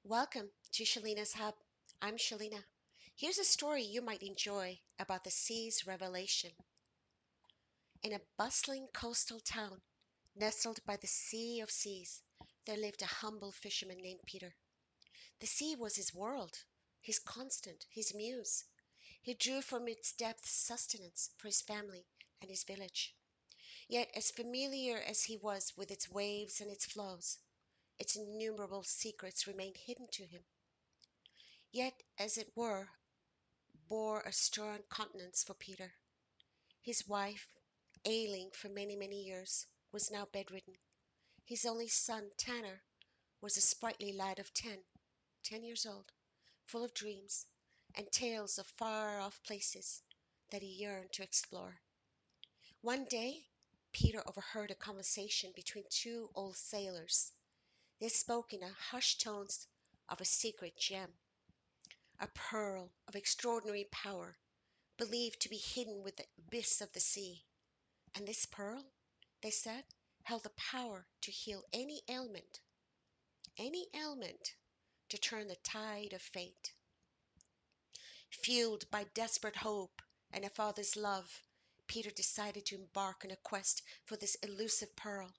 Welcome to Shalina's Hub. I'm Shalina. Here's a story you might enjoy about the sea's revelation. In a bustling coastal town, nestled by the Sea of Seas, there lived a humble fisherman named Peter. The sea was his world, his constant, his muse. He drew from its depths sustenance for his family and his village. Yet, as familiar as he was with its waves and its flows, its innumerable secrets remained hidden to him. Yet, as it were, bore a stern countenance for Peter. His wife, ailing for many, many years, was now bedridden. His only son, Tanner, was a sprightly lad of 10 years old, full of dreams and tales of far off places that he yearned to explore. One day, Peter overheard a conversation between two old sailors. They spoke in hushed tones of a secret gem, a pearl of extraordinary power, believed to be hidden within the abyss of the sea. And this pearl, they said, held the power to heal any ailment, to turn the tide of fate. Fueled by desperate hope and a father's love, Peter decided to embark on a quest for this elusive pearl.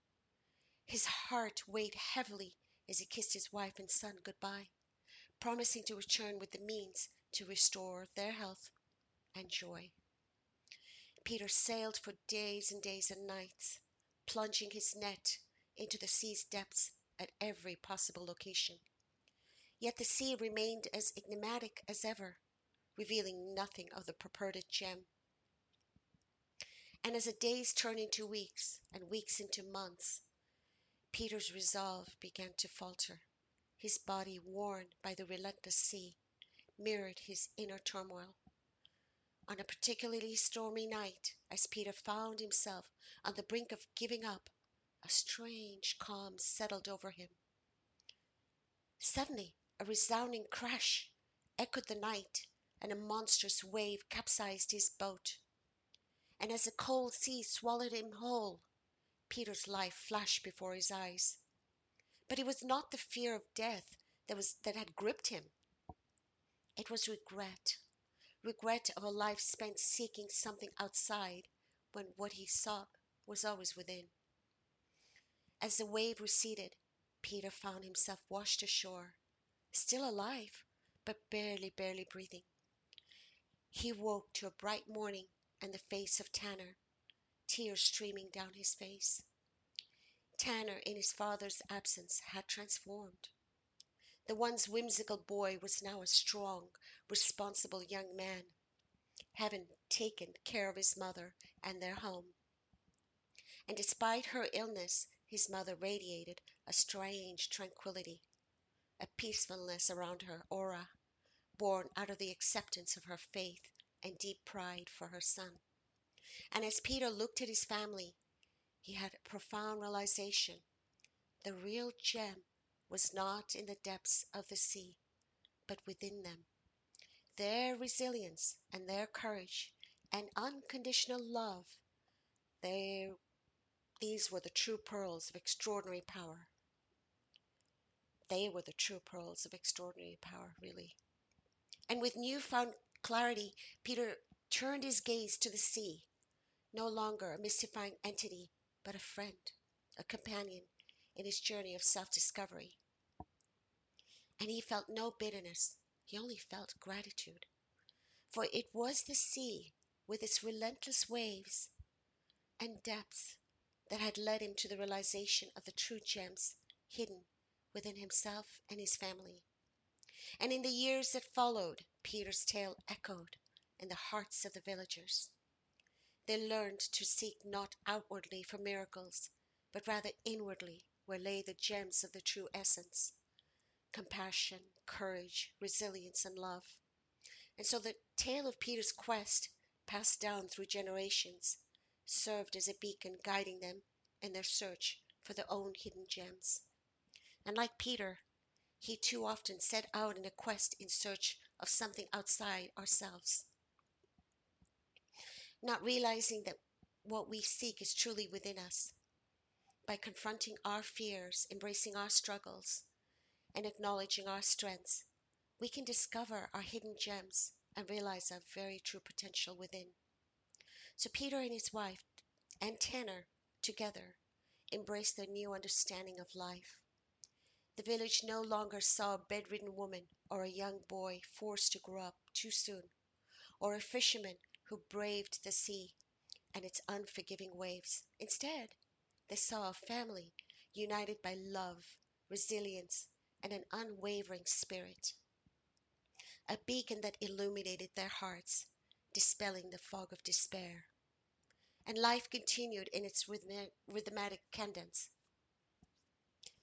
His heart weighed heavily as he kissed his wife and son goodbye, promising to return with the means to restore their health and joy. Peter sailed for days and days and nights, plunging his net into the sea's depths at every possible location. Yet the sea remained as enigmatic as ever, revealing nothing of the purported gem. And as the days turned into weeks and weeks into months, Peter's resolve began to falter. His body, worn by the relentless sea, mirrored his inner turmoil. On a particularly stormy night, as Peter found himself on the brink of giving up, a strange calm settled over him. Suddenly, a resounding crash echoed the night, and a monstrous wave capsized his boat. And as the cold sea swallowed him whole, Peter's life flashed before his eyes. But it was not the fear of death that had gripped him. It was regret of a life spent seeking something outside when what he sought was always within. As the wave receded, Peter found himself washed ashore, still alive, but barely breathing. He woke to a bright morning and the face of Tanner, tears streaming down his face. Tanner, in his father's absence, had transformed. The once whimsical boy was now a strong, responsible young man, having taken care of his mother and their home. And despite her illness, his mother radiated a strange tranquility, a peacefulness around her aura, born out of the acceptance of her faith and deep pride for her son. And as Peter looked at his family, he had a profound realization. The real gem was not in the depths of the sea, but within them. Their resilience and their courage and unconditional love, they, these were the true pearls of extraordinary power. They were the true pearls of extraordinary power, really. And with newfound clarity, Peter turned his gaze to the sea, no longer a mystifying entity, but a friend, a companion in his journey of self-discovery. And he felt no bitterness, he only felt gratitude. For it was the sea, with its relentless waves and depths, that had led him to the realization of the true gems hidden within himself and his family. And in the years that followed, Peter's tale echoed in the hearts of the villagers. They learned to seek not outwardly for miracles, but rather inwardly, where lay the gems of the true essence: compassion, courage, resilience, and love. And so the tale of Peter's quest, passed down through generations, served as a beacon guiding them in their search for their own hidden gems. And like Peter, he too often set out in a quest in search of something outside ourselves, not realizing that what we seek is truly within us. By confronting our fears, embracing our struggles, and acknowledging our strengths, we can discover our hidden gems and realize our very true potential within. So Peter and his wife and Tanner together embraced their new understanding of life. The village no longer saw a bedridden woman or a young boy forced to grow up too soon, or a fisherman who braved the sea and its unforgiving waves. Instead, they saw a family united by love, resilience, and an unwavering spirit, a beacon that illuminated their hearts, dispelling the fog of despair. And life continued in its rhythmic cadence,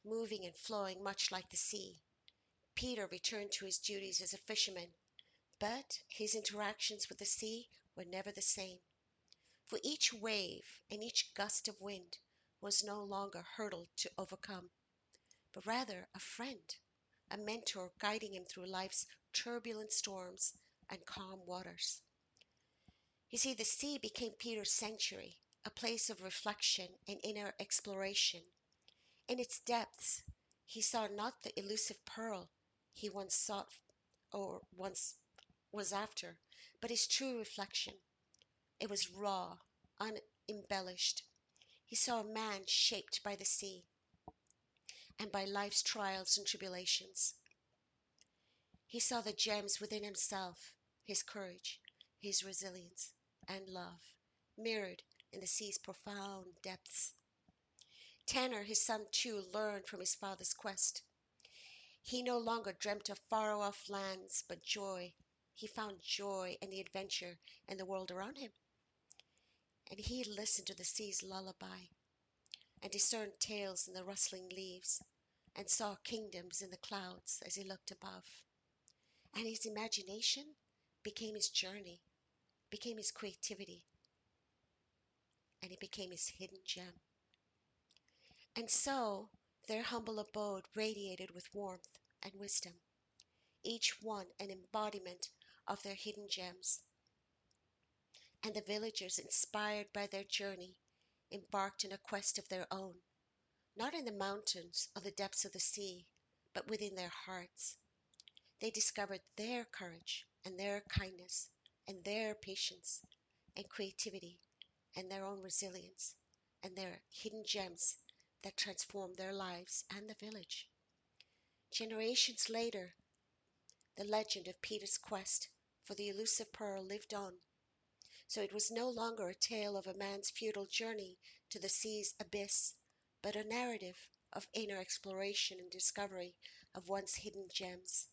moving and flowing much like the sea. Peter returned to his duties as a fisherman, but his interactions with the sea were never the same. For each wave and each gust of wind was no longer a hurdle to overcome, but rather a friend, a mentor guiding him through life's turbulent storms and calm waters. You see, the sea became Peter's sanctuary, a place of reflection and inner exploration. In its depths, he saw not the elusive pearl he once sought or once was after, but his true reflection. It was raw, unembellished. He saw a man shaped by the sea and by life's trials and tribulations. He saw the gems within himself, his courage, his resilience, and love, mirrored in the sea's profound depths. Tanner, his son too, learned from his father's quest. He no longer dreamt of far-off lands, but joy. He found joy in the adventure and the world around him. And he listened to the sea's lullaby, and discerned tales in the rustling leaves, and saw kingdoms in the clouds as he looked above. And his imagination became his journey, became his creativity, and it became his hidden gem. And so their humble abode radiated with warmth and wisdom, each one an embodiment of their hidden gems. And the villagers, inspired by their journey, embarked on a quest of their own, not in the mountains or the depths of the sea, but within their hearts. They discovered their courage and their kindness and their patience and creativity and their own resilience and their hidden gems that transformed their lives and the village. Generations later, the legend of Peter's quest for the elusive pearl lived on. So it was no longer a tale of a man's futile journey to the sea's abyss, but a narrative of inner exploration and discovery of one's hidden gems.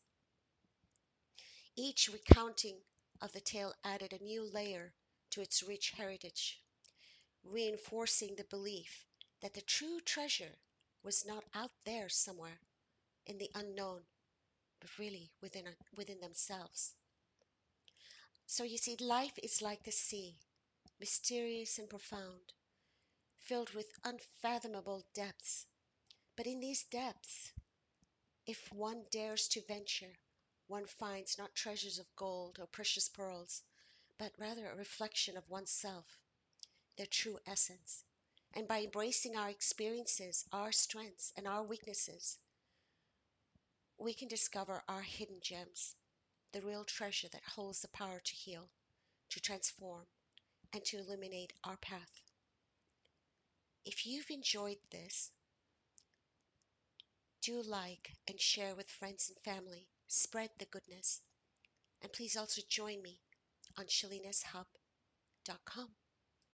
Each recounting of the tale added a new layer to its rich heritage, reinforcing the belief that the true treasure was not out there somewhere in the unknown, but really within themselves. So you see, life is like the sea, mysterious and profound, filled with unfathomable depths. But in these depths, if one dares to venture, one finds not treasures of gold or precious pearls, but rather a reflection of oneself, their true essence. And by embracing our experiences, our strengths, and our weaknesses, we can discover our hidden gems, the real treasure that holds the power to heal, to transform, and to illuminate our path. If you've enjoyed this, do like and share with friends and family. Spread the goodness. And please also join me on shalinashub.com.